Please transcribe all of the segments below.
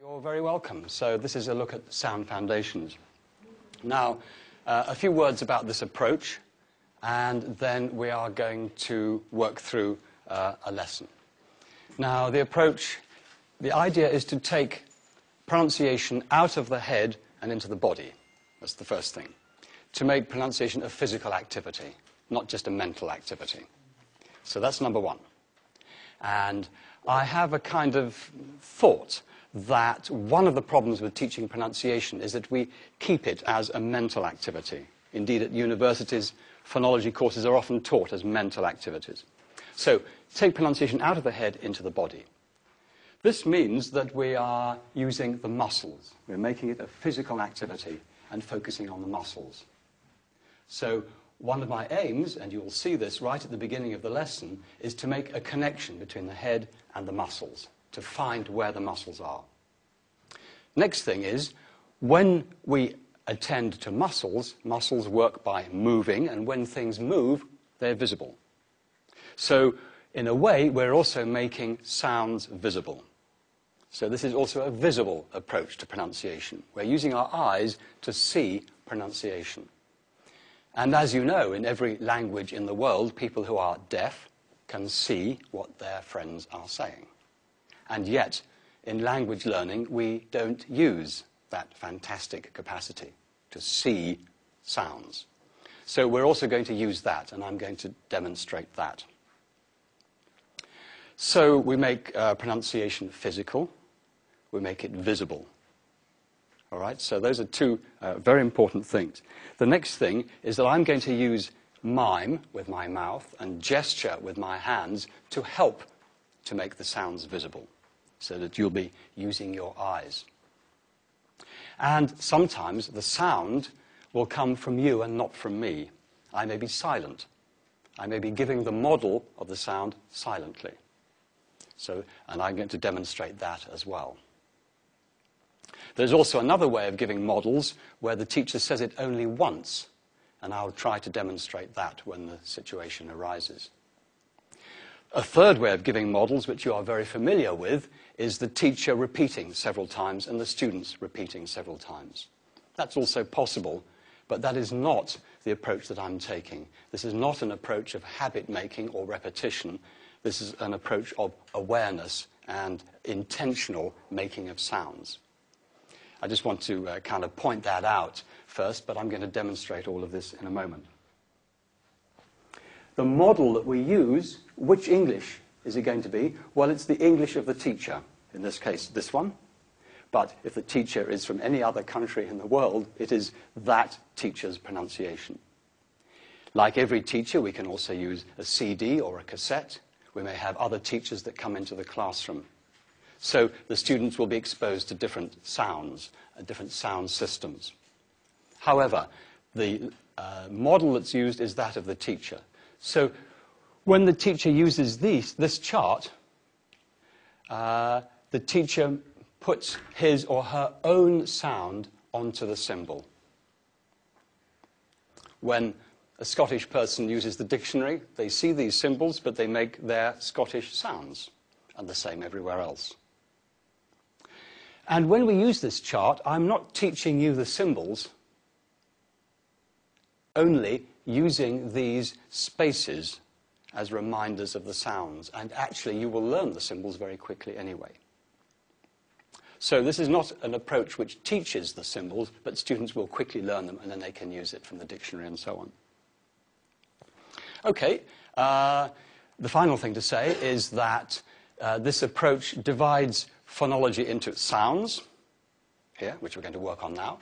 You're very welcome. So this is a look at sound foundations. Now, a few words about this approach, and then we are going to work through a lesson. Now, the approach, the idea is to take pronunciation out of the head and into the body. That's the first thing. To make pronunciation a physical activity, not just a mental activity. So that's number one. And I have a kind of thought that one of the problems with teaching pronunciation is that we keep it as a mental activity. Indeed, at universities, phonology courses are often taught as mental activities. So, take pronunciation out of the head into the body. This means that we are using the muscles. We're making it a physical activity and focusing on the muscles. So, one of my aims, and you'll see this right at the beginning of the lesson, is to make a connection between the head and the muscles, to find where the muscles are. Next thing is, when we attend to muscles, muscles work by moving, and when things move, they're visible. So, in a way, we're also making sounds visible. So this is also a visible approach to pronunciation. We're using our eyes to see pronunciation. And as you know, in every language in the world, people who are deaf can see what their friends are saying. And yet, in language learning, we don't use that fantastic capacity to see sounds. So we're also going to use that, and I'm going to demonstrate that. So we make pronunciation physical, we make it visible. All right, so those are two very important things. The next thing is that I'm going to use mime with my mouth and gesture with my hands to help to make the sounds visible, so that you'll be using your eyes. And sometimes the sound will come from you and not from me. I may be silent. I may be giving the model of the sound silently. So, and I'm going to demonstrate that as well. There's also another way of giving models where the teacher says it only once, and I'll try to demonstrate that when the situation arises. A third way of giving models, which you are very familiar with, is the teacher repeating several times and the students repeating several times. That's also possible, but that is not the approach that I'm taking. This is not an approach of habit making or repetition. This is an approach of awareness and intentional making of sounds. I just want to kind of point that out first, but I'm going to demonstrate all of this in a moment. The model that we use, which English is it going to be? Well, it's the English of the teacher, in this case, this one. But if the teacher is from any other country in the world, it is that teacher's pronunciation. Like every teacher, we can also use a CD or a cassette. We may have other teachers that come into the classroom. So the students will be exposed to different sounds, different sound systems. However, the model that's used is that of the teacher. So when the teacher uses this chart, the teacher puts his or her own sound onto the symbol. When a Scottish person uses the dictionary, they see these symbols, but they make their Scottish sounds, and the same everywhere else. And when we use this chart, I'm not teaching you the symbols, only using these spaces as reminders of the sounds. And actually, you will learn the symbols very quickly anyway. So this is not an approach which teaches the symbols, but students will quickly learn them, and then they can use it from the dictionary and so on. Okay, the final thing to say is that this approach divides phonology into sounds, here, which we're going to work on now,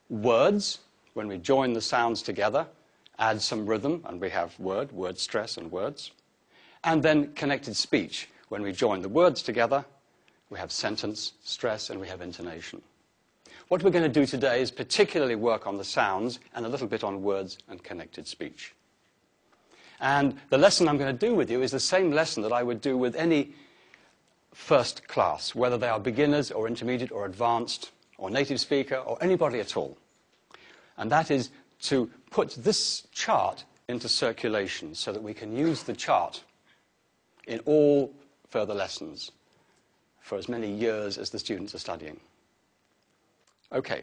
words, when we join the sounds together, add some rhythm, and we have word stress, and words, and then connected speech. When we join the words together, we have sentence, stress, and we have intonation. What we're going to do today is particularly work on the sounds and a little bit on words and connected speech. And the lesson I'm going to do with you is the same lesson that I would do with any first class, whether they are beginners or intermediate or advanced or native speaker or anybody at all. And that is to put this chart into circulation so that we can use the chart in all further lessons. for as many years as the students are studying. Okay,